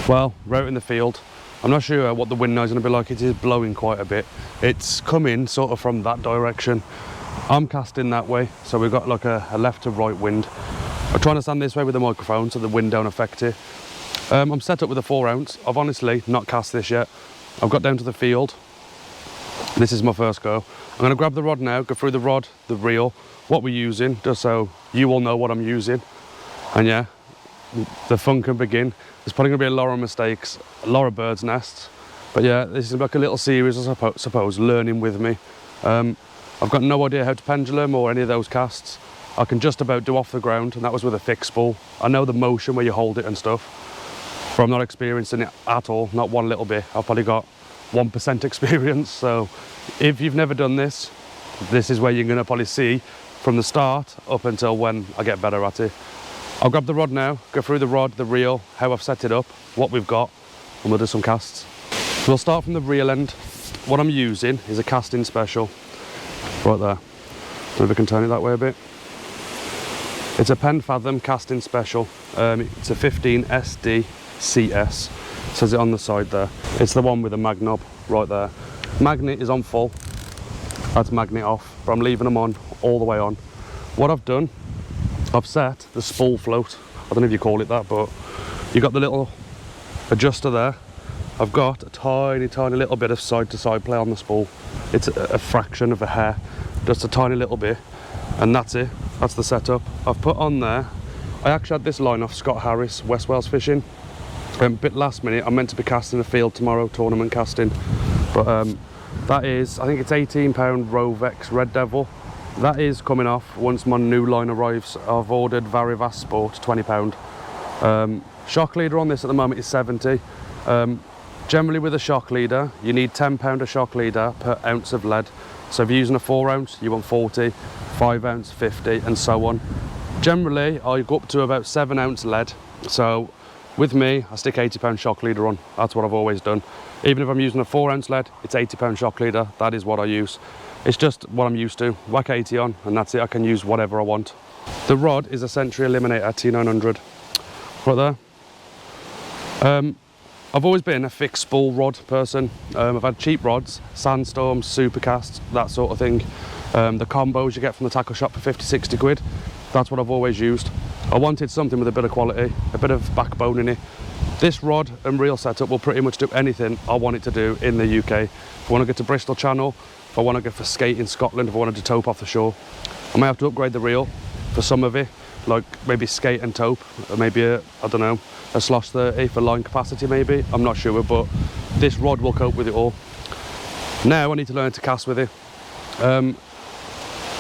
Well, we're out in the field. I'm not sure what the wind noise is going to be like. It is blowing quite a bit. It's coming sort of from that direction. I'm casting that way, so we've got like a left to right wind. I'm trying to stand this way with the microphone so the wind don't affect it. I'm set up with a 4 ounce. I've honestly not cast this yet. I've got down to the field. This is my first go. I'm going to grab the rod now, go through the rod, the reel, what we're using, just so you all know what I'm using. And yeah, the fun can begin. There's probably going to be a lot of mistakes, a lot of birds' nests. But yeah, this is like a little series, I suppose, learning with me. I've got no idea how to pendulum or any of those casts. I can just about do off the ground, and that was with a fixed spool. I know the motion where you hold it and stuff, but I'm not experiencing it at all, not one little bit. I've probably got 1% experience. So if you've never done this, this is where you're going to probably see from the start up until when I get better at it. I'll grab the rod now, go through the rod, the reel, how I've set it up, what we've got, and we'll do some casts. We'll start from the reel end. What I'm using is a casting special, right there. Maybe I can turn it that way a bit. It's a Penn Fathom casting special. It's a 15 SD CS, says it on the side there. It's the one with the mag knob right there. Magnet is on full, that's magnet off, but I'm leaving them on all the way on. What I've done, I've set the spool float. I don't know if you call it that, but you've got the little adjuster there. I've got a tiny little bit of side to side play on the spool. It's a fraction of a hair, just a tiny little bit, and that's it. That's the setup. I've put on there, I actually had this line off Scott Harris, West Wales Fishing. A bit last minute, I'm meant to be casting a field tomorrow, tournament casting, but that is, I think it's £18 Rovex Red Devil. That is coming off once my new line arrives. I've ordered Varivas Sport, £20. Shock leader on this at the moment is 70. Generally with a shock leader, you need £10 a shock leader per ounce of lead. So if you're using a 4 ounce, you want 40, 5 ounce, 50, and so on. Generally, I go up to about 7 ounce lead. So with me, I stick £80 shock leader on. That's what I've always done. Even if I'm using a 4 ounce lead, it's £80 shock leader. That is what I use. It's just what I'm used to. Whack 80 on, and that's it. I can use whatever I want. The rod is a Century Eliminator T900. Right there. I've always been a fixed spool rod person. I've had cheap rods, sandstorms, supercasts, that sort of thing. The combos you get from the tackle shop for 50, 60 quid. That's what I've always used. I wanted something with a bit of quality, a bit of backbone in it. This rod and reel setup will pretty much do anything I want it to do in the UK. If I want to get to Bristol Channel, if I want to go for skate in Scotland, if I wanted to tope off the shore, I may have to upgrade the reel for some of it, like maybe skate and tope, or maybe I don't know, a slosh 30 for line capacity maybe, I'm not sure, but this rod will cope with it all. Now I need to learn to cast with it.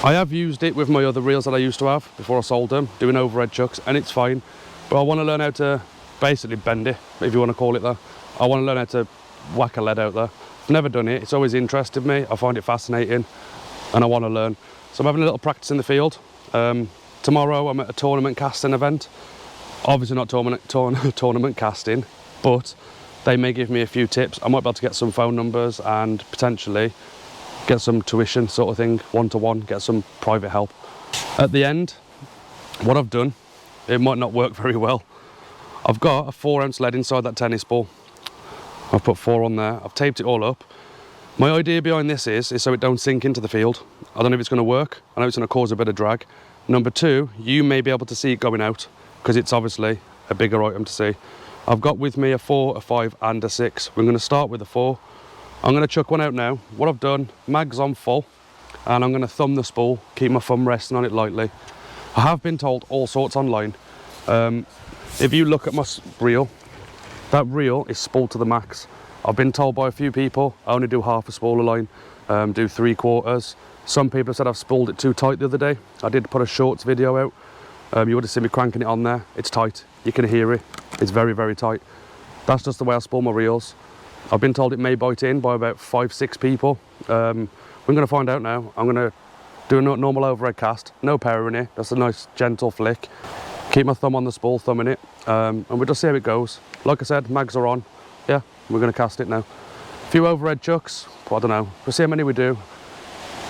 I have used it with my other reels that I used to have before I sold them, doing overhead chucks, and it's fine, but I want to learn how to basically bend it, if you want to call it that. I want to learn how to whack a lead out there. I've never done it, it's always interested me, I find it fascinating, and I want to learn. So I'm having a little practice in the field. Tomorrow I'm at a tournament casting event. Obviously not tournament casting, but they may give me a few tips. I might be able to get some phone numbers and potentially get some tuition sort of thing, one-to-one, get some private help. At the end, what I've done, it might not work very well. I've got a 4 ounce lead inside that tennis ball. I've put 4 on there, I've taped it all up. My idea behind this is so it don't sink into the field. I don't know if it's going to work, I know it's going to cause a bit of drag. Number 2, you may be able to see it going out, because it's obviously a bigger item to see. I've got with me a 4, a 5 and a 6. We're going to start with the 4. I'm going to chuck one out now. What I've done, mag's on full, and I'm going to thumb the spool, keep my thumb resting on it lightly. I have been told all sorts online. If you look at my reel, that reel is spooled to the max. I've been told by a few people I only do half a spool a line, do 3/4. Some people have said I've spooled it too tight the other day. I did put a shorts video out. You would have seen me cranking it on there. It's tight, you can hear it. It's very, very tight. That's just the way I spool my reels. I've been told it may bite in by about 5, 6 people. We're going to find out now. I'm going to do a normal overhead cast, no power in it, just a nice gentle flick. Keep my thumb on the spool, thumbing it, and we'll just see how it goes. Like I said, mags are on. Yeah, we're going to cast it now. A few overhead chucks, I don't know, we'll see how many we do.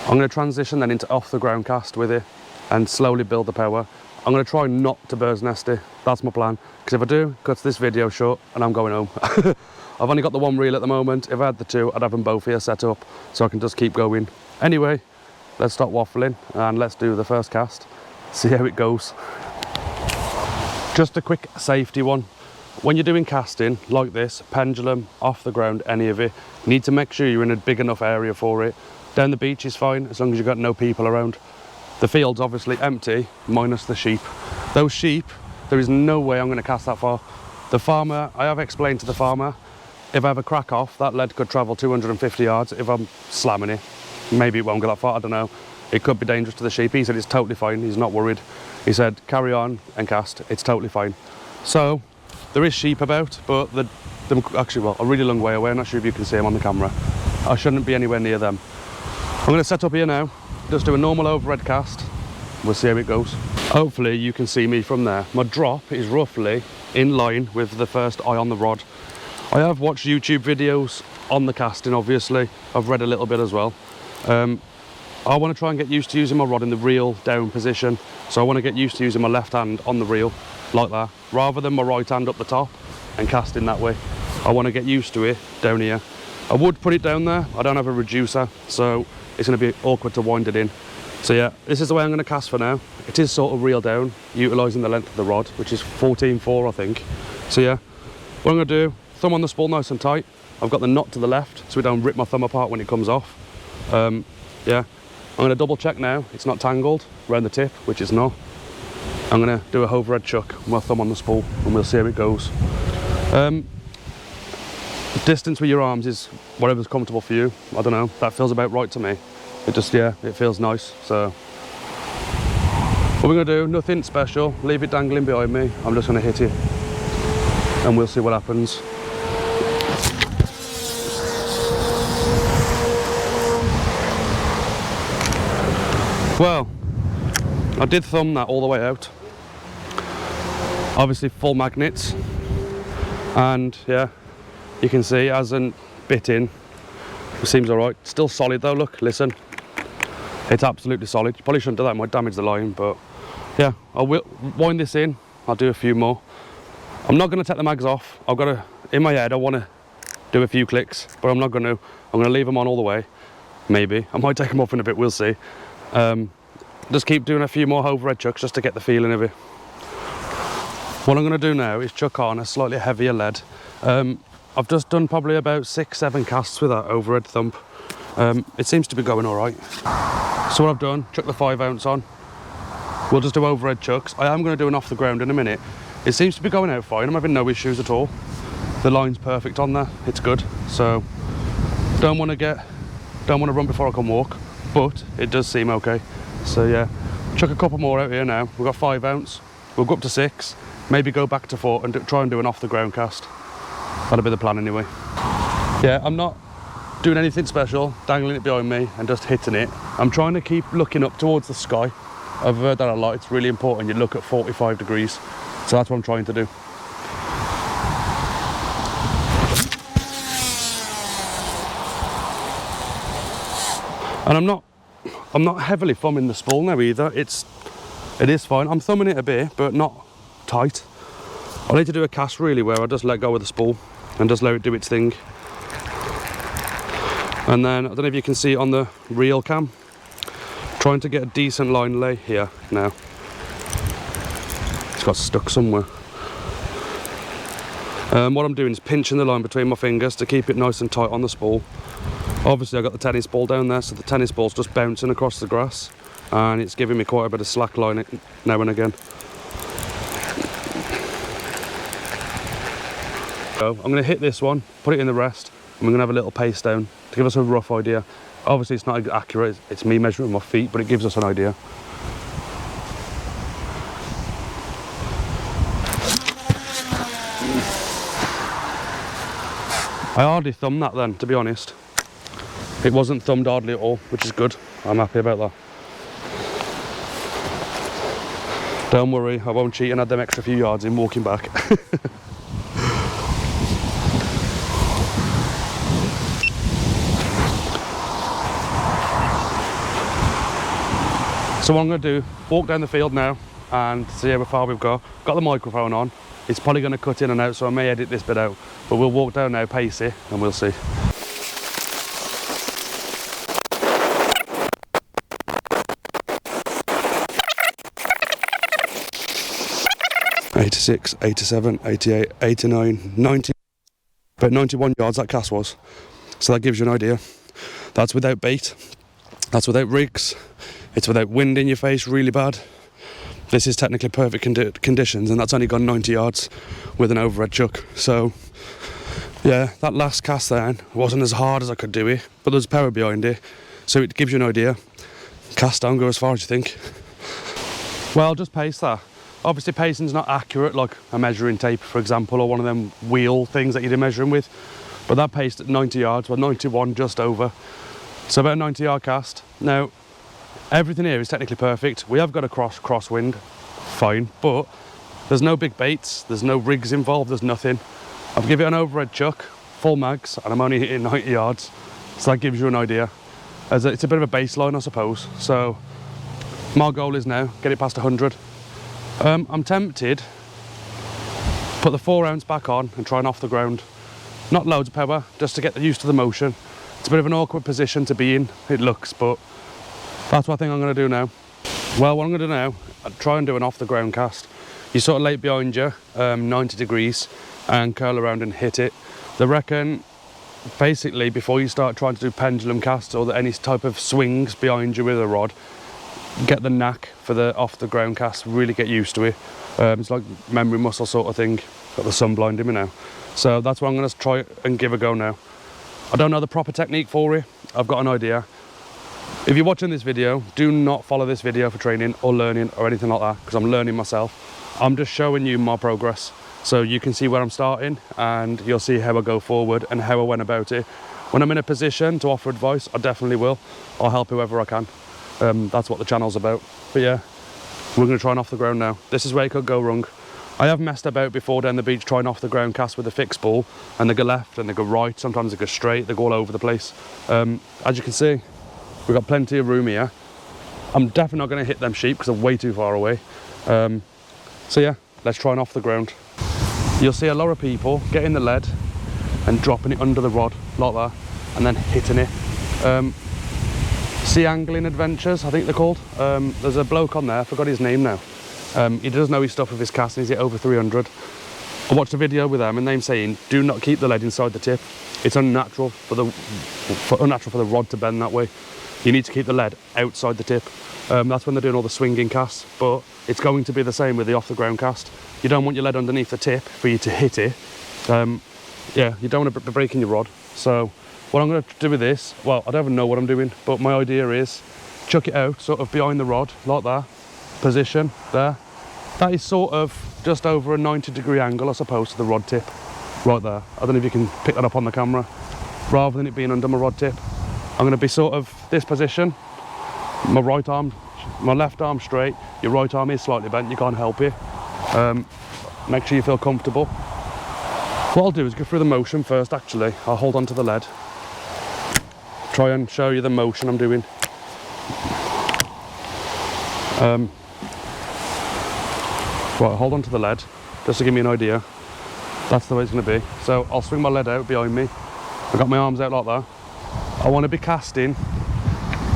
I'm going to transition then into off the ground cast with it and slowly build the power. I'm going to try not to bird's nest it. That's my plan, because if I do, it cuts this video short and I'm going home. I've only got the one reel at the moment. If I had the two, I'd have them both here set up so I can just keep going. Anyway, let's stop waffling and let's do the first cast, see how it goes. Just a quick safety one. When you're doing casting like this, pendulum, off the ground, any of it, you need to make sure you're in a big enough area for it. Down the beach is fine, as long as you've got no people around. The field's obviously empty, minus the sheep. Those sheep, there is no way I'm going to cast that far. The farmer, I have explained to the farmer, if I have a crack off, that lead could travel 250 yards if I'm slamming it. Maybe it won't go that far, I don't know. It could be dangerous to the sheep. He said it's totally fine, he's not worried. He said, carry on and cast, it's totally fine. So, there is sheep about, but they're actually, well, a really long way away. I'm not sure if you can see them on the camera. I shouldn't be anywhere near them. I'm going to set up here now, just do a normal overhead cast. We'll see how it goes. Hopefully you can see me from there. My drop is roughly in line with the first eye on the rod. I have watched YouTube videos on the casting, obviously. I've read a little bit as well. I want to try and get used to using my rod in the reel down position. So I want to get used to using my left hand on the reel, like that, rather than my right hand up the top and casting that way. I want to get used to it down here. I would put it down there. I don't have a reducer, so it's going to be awkward to wind it in. So yeah, this is the way I'm going to cast for now. It is sort of reel down, utilising the length of the rod, which is 14.4 I think. So yeah, what I'm going to do, thumb on the spool nice and tight. I've got the knot to the left, so we don't rip my thumb apart when it comes off. Yeah, I'm going to double check now it's not tangled around the tip, which it's not. I'm going to do a overhead chuck with my thumb on the spool and we'll see how it goes. Distance with your arms is whatever's comfortable for you. I don't know, that feels about right to me. It just, yeah, it feels nice. So what we're going to do, nothing special, leave it dangling behind me. I'm just going to hit it and we'll see what happens. Well, I did thumb that all the way out. Obviously full magnets, and yeah, you can see it hasn't bit in. It seems all right. Still solid though, look, listen. It's absolutely solid. You probably shouldn't do that, it might damage the line, but yeah, I will wind this in. I'll do a few more. I'm not going to take the mags off. I've got to, in my head, I want to do a few clicks, but I'm not going to. I'm going to leave them on all the way. Maybe. I might take them off in a bit, we'll see. Just keep doing a few more overhead chucks just to get the feeling of it. What I'm going to do now is chuck on a slightly heavier lead. I've just done probably about 6-7 casts with that overhead thump. It seems to be going all right. So what I've done, chuck the 5 ounce on. We'll just do overhead chucks. I am going to do an off the ground in a minute. It seems to be going out fine. I'm having no issues at all. The line's perfect on there. It's good. So don't want to run before I can walk, but it does seem okay. So yeah, chuck a couple more out here now. We've got 5 ounce. We'll go up to 6, maybe go back to 4 and try and do an off the ground cast. That'll be the plan anyway. Yeah, I'm not doing anything special, dangling it behind me and just hitting it. I'm trying to keep looking up towards the sky. I've heard that a lot. It's really important you look at 45 degrees. So that's what I'm trying to do. And I'm not heavily thumbing the spool now either. It is fine. I'm thumbing it a bit, but not tight. I need to do a cast really where I just let go of the spool and just let it do its thing. And then, I don't know if you can see it on the reel cam, trying to get a decent line lay here now. It's got stuck somewhere. What I'm doing is pinching the line between my fingers to keep it nice and tight on the spool. Obviously I've got the tennis ball down there, so the tennis ball's just bouncing across the grass and it's giving me quite a bit of slack line now and again. So I'm going to hit this one, put it in the rest, and we're going to have a little pace down to give us a rough idea. Obviously it's not accurate, it's me measuring my feet, but it gives us an idea. I hardly thumbed that then, to be honest. It wasn't thumbed hardly at all, which is good. I'm happy about that. Don't worry, I won't cheat and add them extra few yards in walking back. So what I'm going to do, walk down the field now and see how far we've got the microphone on. It's probably going to cut in and out, so I may edit this bit out, but we'll walk down now, pace it, and we'll see. 86, 87, 88, 89, 90, about 91 yards that cast was. So that gives you an idea. That's without bait, that's without rigs, it's without wind in your face really bad. This is technically perfect conditions, and that's only gone 90 yards with an overhead chuck. So yeah, that last cast then wasn't as hard as I could do it, but there's power behind it, so it gives you an idea. Cast down, go as far as you think. Well, just pace that. Obviously pacing's not accurate like a measuring tape, for example, or one of them wheel things that you're measuring with, but that paced at 90 yards, well 91 just over, so about a 90 yard cast. Now everything here is technically perfect. We have got a crosswind, fine, but there's no big baits, there's no rigs involved, there's nothing. I've given it an overhead chuck, full mags, and I'm only hitting 90 yards, so that gives you an idea. It's a bit of a baseline, I suppose. So my goal is now get it past 100. I'm tempted put the 4 ounce back on and try and off the ground. Not loads of power, just to get used to the motion. It's a bit of an awkward position to be in, it looks, but that's what I think I'm going to do now. Well, what I'm going to do now, I'll try and do an off the ground cast. You sort of lay it behind you, 90 degrees, and curl around and hit it. They reckon, basically, before you start trying to do pendulum casts or any type of swings behind you with a rod, get the knack for the off the ground cast, really get used to it. It's like memory muscle sort of thing. Got the sun blinding me now. So that's what I'm going to try and give a go now. I don't know the proper technique for it, I've got an idea. If you're watching this video, do not follow this video for training or learning or anything like that, because I'm learning myself. I'm just showing you my progress, so you can see where I'm starting and you'll see how I go forward and how I went about it. When I'm in a position to offer advice, I definitely will. I'll help whoever I can. That's what the channel's about. But yeah, we're going to try and off the ground now. This is where it could go wrong. I have messed about before down the beach trying off the ground cast with a fixed ball, and they go left and they go right, sometimes they go straight, they go all over the place. As you can see, we've got plenty of room here. I'm definitely not going to hit them sheep because they're way too far away. So yeah, let's try and off the ground. You'll see a lot of people getting the lead and dropping it under the rod like that and then hitting it. Sea Angling Adventures, I think they're called. There's a bloke on there, I forgot his name now. He does know his stuff with his cast, and he's hit over 300. I watched a video with them and they're saying do not keep the lead inside the tip. It's unnatural for the rod to bend that way. You need to keep the lead outside the tip. That's when they're doing all the swinging casts, but it's going to be the same with the off the ground cast. You don't want your lead underneath the tip for you to hit it. Yeah, you don't want to be breaking your rod. So what I'm going to do with this, well, I don't even know what I'm doing, but my idea is chuck it out sort of behind the rod like that, position there. That is sort of just over a 90-degree angle, I suppose, to the rod tip right there. I don't know if you can pick that up on the camera. Rather than it being under my rod tip, I'm going to be sort of this position, my right arm, my left arm straight, your right arm is slightly bent, you can't help it. Make sure you feel comfortable. What I'll do is go through the motion first. Actually, I'll hold on to the lead, try and show you the motion I'm doing. Right, hold on to the lead just to give me an idea. That's the way it's going to be. So I'll swing my lead out behind me. I've got my arms out like that. I want to be casting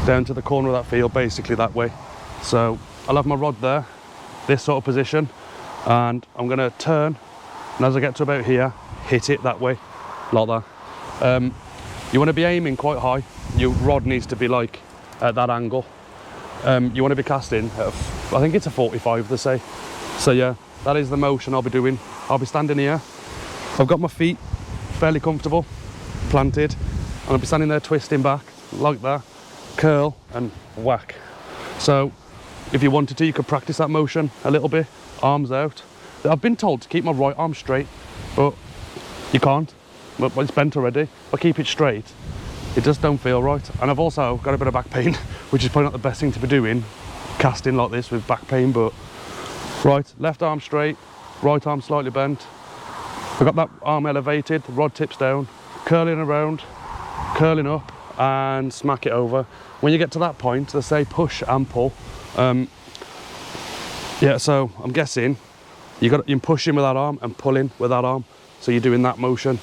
down to the corner of that field, basically that way. So I'll have my rod there, this sort of position, and I'm going to turn, and as I get to about here, hit it that way, like that. You want to be aiming quite high. Your rod needs to be like at that angle. You want to be casting at, I think it's a 45 they say. So yeah, that is the motion I'll be doing. I'll be standing here. I've got my feet fairly comfortable, planted, and I'll be standing there twisting back like that, curl and whack. So if you wanted to, you could practice that motion a little bit, arms out. I've been told to keep my right arm straight, but you can't. But it's bent already. If I keep it straight, it just don't feel right. And I've also got a bit of back pain, which is probably not the best thing to be doing, casting like this with back pain, but right, left arm straight, right arm slightly bent. I've got that arm elevated, the rod tips down, curling around, curling up, and smack it over. When you get to that point, they say push and pull. Yeah, so I'm guessing you're pushing with that arm and pulling with that arm. So you're doing that motion,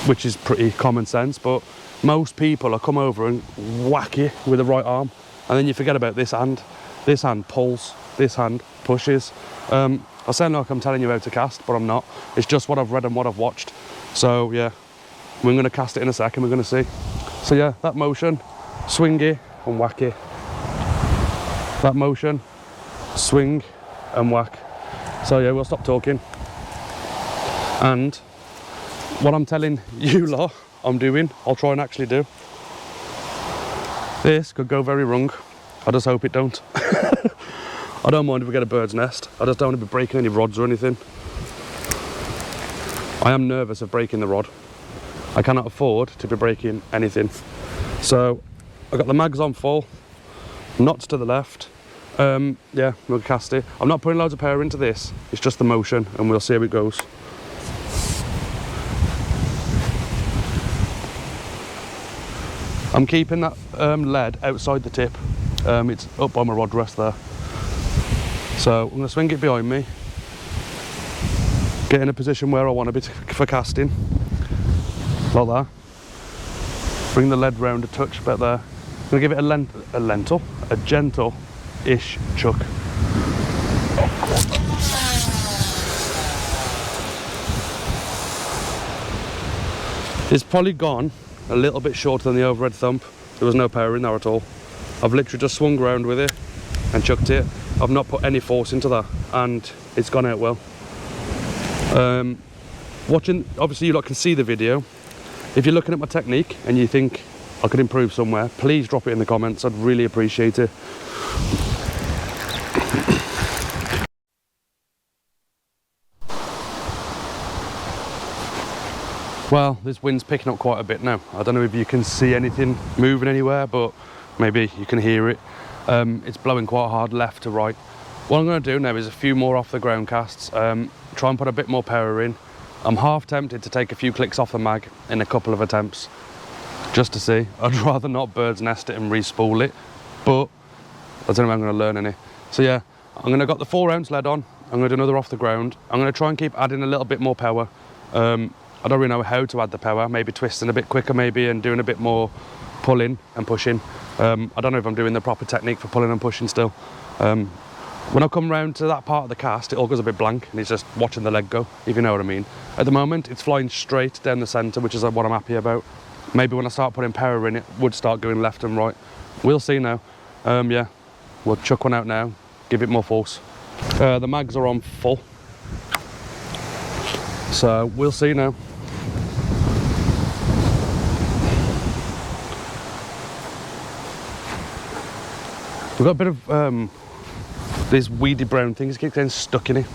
which is pretty common sense, but most people will come over and whack it with the right arm, and then you forget about this hand. This hand pulls, this hand pushes. I sound like I'm telling you how to cast, but I'm not. It's just what I've read and what I've watched. So yeah, we're gonna cast it in a second, we're gonna see. So yeah, that motion, swing it and whack it. That motion, swing and whack. So yeah, we'll stop talking. And what I'm telling you lot I'm doing, I'll try and actually do. This could go very wrong. I just hope it don't. I don't mind if we get a bird's nest. I just don't want to be breaking any rods or anything. I am nervous of breaking the rod. I cannot afford to be breaking anything. So I've got the mags on full, knots to the left. Yeah, we'll cast it. I'm not putting loads of power into this. It's just the motion, and we'll see how it goes. I'm keeping that lead outside the tip. It's up by my rod rest there. So I'm going to swing it behind me, get in a position where I want to be for casting, like that. Bring the lead round a touch about there. I'm going to give it a gentle-ish chuck. It's probably gone a little bit shorter than the overhead thump. There was no power in there at all. I've literally just swung around with it and chucked it. I've not put any force into that, and it's gone out well. Watching, obviously you lot can see the video. If you're looking at my technique and you think I could improve somewhere, please drop it in the comments. I'd really appreciate it. Well, this wind's picking up quite a bit now. I don't know if you can see anything moving anywhere, but maybe you can hear it. It's blowing quite hard left to right. What I'm going to do now is a few more off the ground casts, try and put a bit more power in. I'm half tempted to take a few clicks off the mag in a couple of attempts, just to see. I'd rather not bird's nest it and re-spool it, but I don't know if I'm going to learn any. So yeah, I'm going to got the 4-ounce lead on. I'm going to do another off the ground. I'm going to try and keep adding a little bit more power. I don't really know how to add the power, maybe twisting a bit quicker maybe and doing a bit more pulling and pushing. I don't know if I'm doing the proper technique for pulling and pushing still. When I come round to that part of the cast, it all goes a bit blank and it's just watching the leg go, if you know what I mean. At the moment, it's flying straight down the centre, which is what I'm happy about. Maybe when I start putting power in, it would start going left and right. We'll see now. Yeah, we'll chuck one out now, give it more force. The mags are on full. So we'll see now. We've got a bit of these weedy brown things keep getting stuck in it.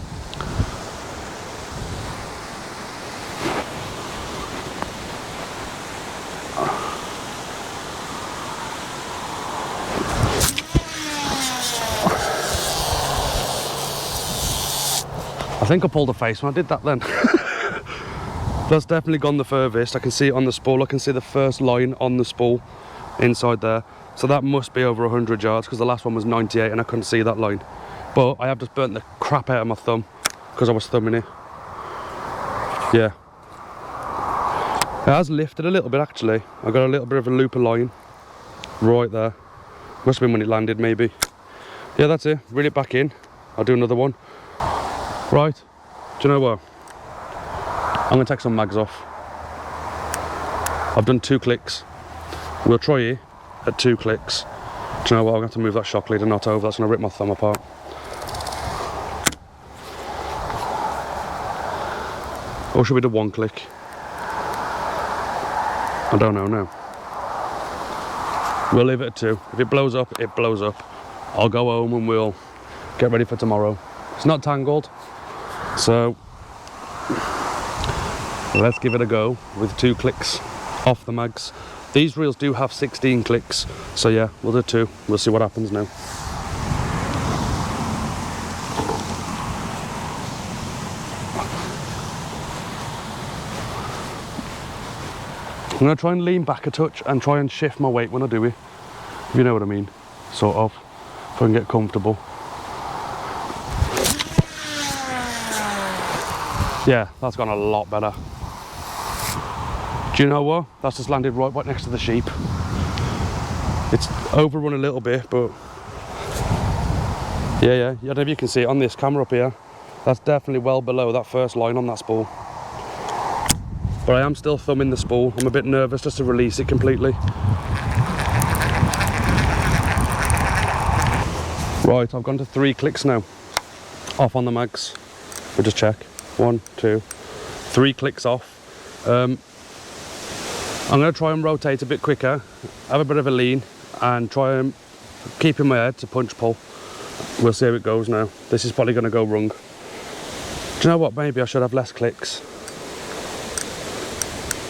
I think I pulled a face when I did that then. That's definitely gone the furthest. I can see it on the spool. I can see the first line on the spool inside there. So that must be over 100 yards because the last one was 98 and I couldn't see that line. But I have just burnt the crap out of my thumb because I was thumbing it. Yeah. It has lifted a little bit actually. I got a little bit of a loop of line right there. Must have been when it landed maybe. Yeah, that's it. Reel it back in. I'll do another one. Right. Do you know what? I'm going to take some mags off. I've done 2 clicks. We'll try it at 2 clicks. Do you know what? I'm going to have to move that shock leader knot over. That's going to rip my thumb apart. Or should we do 1 click? I don't know now. We'll leave it at 2. If it blows up, it blows up. I'll go home and we'll get ready for tomorrow. It's not tangled, so let's give it a go with 2 clicks off the mags. These reels do have 16 clicks, so yeah, we'll do 2. We'll see what happens now. I'm going to try and lean back a touch and try and shift my weight when I do it, if you know what I mean, sort of, if I can get comfortable. Yeah, that's gone a lot better. Do you know what? That's just landed right next to the sheep. It's overrun a little bit, but yeah, I don't know if you can see it on this camera up here. That's definitely well below that first line on that spool. But I am still thumbing the spool. I'm a bit nervous just to release it completely. Right, I've gone to 3 clicks now. Off on the mags. We'll just check. 1, 2, 3 clicks off. I'm going to try and rotate a bit quicker, have a bit of a lean, and try and keep in my head to punch pull. We'll see how it goes now. This is probably going to go wrong. Do you know what? Maybe I should have less clicks.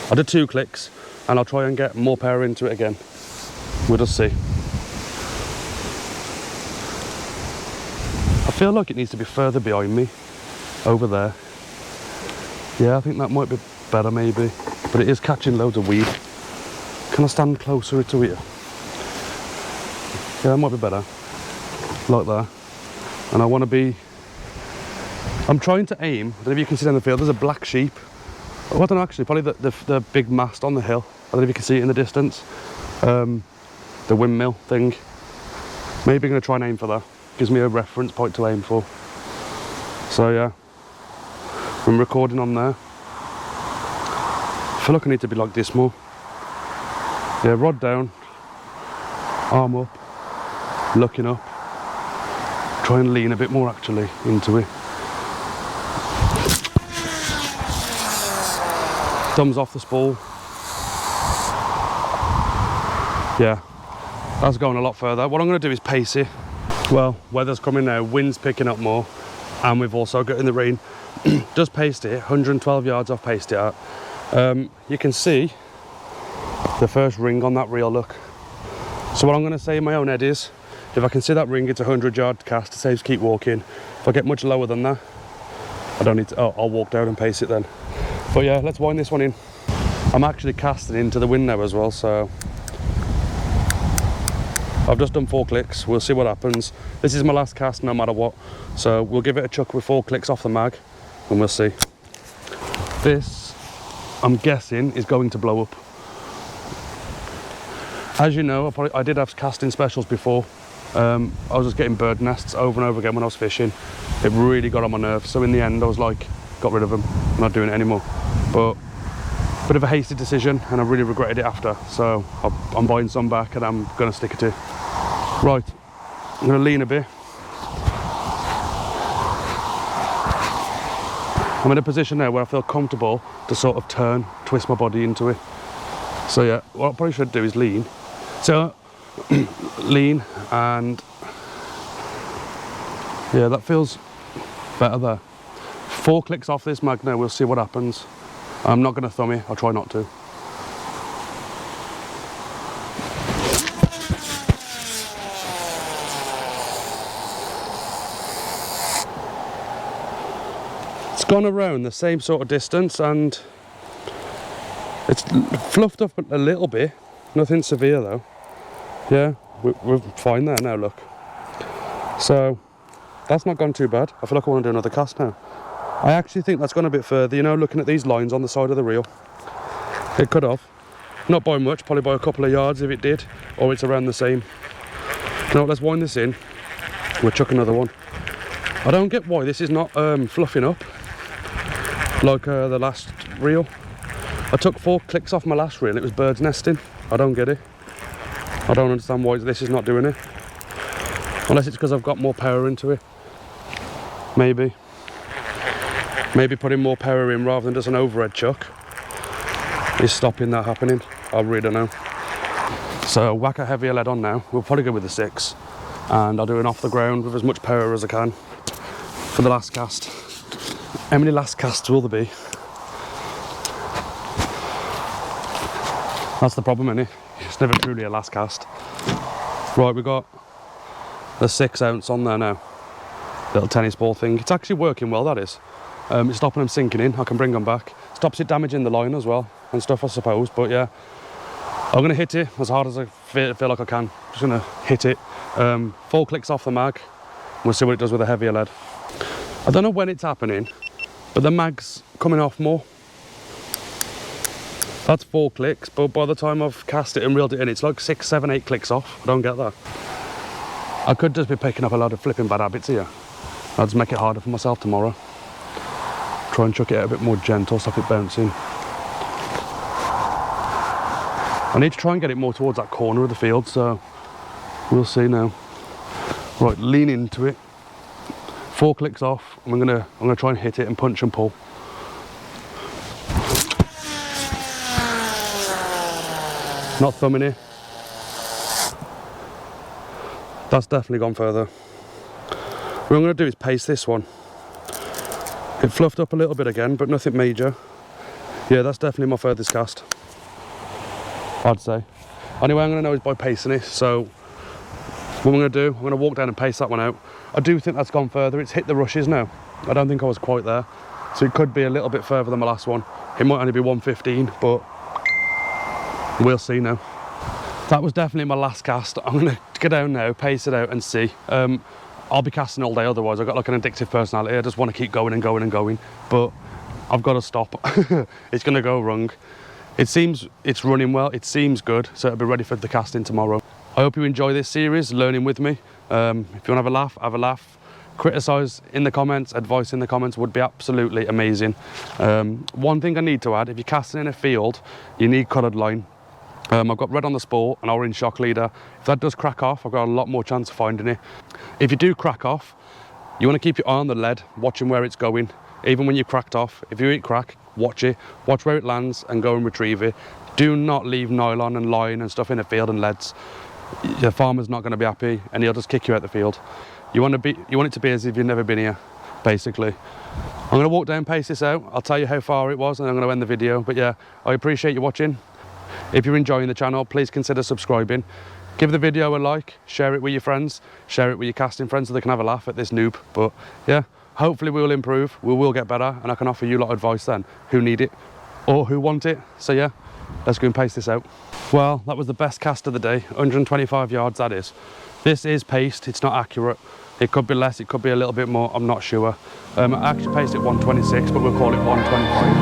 I'll do 2 clicks, and I'll try and get more power into it again. We'll just see. I feel like it needs to be further behind me, over there. Yeah, I think that might be better maybe, but it is catching loads of weed. Can I stand closer to it? Yeah, that might be better, like that. And I want to be, I'm trying to aim, I don't know if you can see down the field, there's a black sheep. Oh, I don't know actually, probably the big mast on the hill. I don't know if you can see it in the distance. The windmill thing. Maybe I'm going to try and aim for that. Gives me a reference point to aim for. So yeah, I'm recording on there. I feel like I need to be like this more. Yeah, rod down, arm up, looking up. Try and lean a bit more actually into it. Thumbs off the spool. Yeah, that's going a lot further. What I'm going to do is pace it. Well, weather's coming now, wind's picking up more, and we've also got in the rain. Just paced it, 112 yards I've paced it at. You can see the first ring on that reel, look. So what I'm going to say in my own head is, if I can see that ring, it's a 100-yard cast, it saves keep walking. If I get much lower than that, I don't need to, I'll walk down and pace it then. But yeah, let's wind this one in. I'm actually casting into the wind now as well, so I've just done 4 clicks. We'll see what happens. This is my last cast no matter what, so we'll give it a chuck with 4 clicks off the mag and we'll see. This, I'm guessing, is going to blow up. As you know, I did have casting specials before. I was just getting bird nests over and over again when I was fishing. It really got on my nerves, so in the end I was like, got rid of them, I'm not doing it anymore. But bit of a hasty decision and I really regretted it after, so I'm buying some back and I'm going to stick it to. Right, I'm going to lean a bit. I'm in a position now where I feel comfortable to sort of turn, twist my body into it. So yeah, what I probably should do is lean. So, lean, and yeah, that feels better there. 4 clicks off this mag now, we'll see what happens. I'm not going to thumb it, I'll try not to. It's gone around the same sort of distance and it's fluffed up a little bit, nothing severe though. Yeah, we're fine there now, look. So, that's not gone too bad. I feel like I want to do another cast now. I actually think that's gone a bit further, you know, looking at these lines on the side of the reel. It could have. Not by much, probably by a couple of yards if it did, or it's around the same. Now let's wind this in. We'll chuck another one. I don't get why this is not fluffing up like the last reel. I took 4 clicks off my last reel, it was birds nesting. I don't get it. I don't understand why this is not doing it. Unless it's because I've got more power into it. Maybe. Maybe putting more power in rather than just an overhead chuck is stopping that happening. I really don't know. So whack a heavier lead on now. We'll probably go with the 6 and I'll do an off the ground with as much power as I can for the last cast. How many last casts will there be? That's the problem, isn't it? It's never truly a last cast. Right, we've got the 6 ounce on there now. Little tennis ball thing. It's actually working well, that is. It's stopping them sinking in. I can bring them back. Stops it damaging the line as well and stuff, I suppose. But yeah, I'm going to hit it as hard as I feel like I can. Just going to hit it. 4 clicks off the mag. We'll see what it does with a heavier lead. I don't know when it's happening, but the mag's coming off more. That's 4 clicks, but by the time I've cast it and reeled it in, it's like 6, 7, 8 clicks off. I don't get that. I could just be picking up a lot of flipping bad habits here. I'll just make it harder for myself tomorrow. Try and chuck it out a bit more gentle, stop it bouncing. I need to try and get it more towards that corner of the field, so we'll see now. Right, lean into it. 4 clicks off, and I'm gonna try and hit it and punch and pull. Not thumbing here. That's definitely gone further. What I'm going to do is pace this one. It fluffed up a little bit again, but nothing major. Yeah, that's definitely my furthest cast, I'd say. Anyway, I'm going to know is by pacing it. So what I'm going to do, I'm going to walk down and pace that one out. I do think that's gone further. It's hit the rushes now. I don't think I was quite there. So it could be a little bit further than my last one. It might only be 115, but we'll see now. That was definitely my last cast. I'm going to go down now, pace it out and see. I'll be casting all day otherwise. I've got like an addictive personality. I just want to keep going and going and going, but I've got to stop. It's going to go wrong. It seems it's running well. It seems good, so it'll be ready for the casting tomorrow. I hope you enjoy this series, learning with me. If you want to have a laugh, have a laugh. Criticise in the comments, advice in the comments would be absolutely amazing. One thing I need to add, if you're casting in a field, you need coloured line. I've got red on the sport and orange shock leader. If that does crack off, I've got a lot more chance of finding it. If you do crack off, you want to keep your eye on the lead, watching where it's going. Even when you're cracked off, if you hit crack, watch it, watch where it lands and go and retrieve it. Do not leave nylon and line and stuff in the field and leads. The farmer's not going to be happy and he'll just kick you out the field. You want it to be as if you've never been here, basically. I'm going to walk down, pace this out. I'll tell you how far it was and I'm going to end the video. But yeah, I appreciate you watching. If you're enjoying the channel, please consider subscribing. Give the video a like, share it with your friends, share it with your casting friends so they can have a laugh at this noob. But yeah, hopefully we will improve, we will get better, and I can offer you a lot of advice then who need it or who want it. So yeah, let's go and pace this out. Well, that was the best cast of the day, 125 yards that is. This is paced, it's not accurate. It could be less, it could be a little bit more, I'm not sure. I actually paced it 126, but we'll call it 125.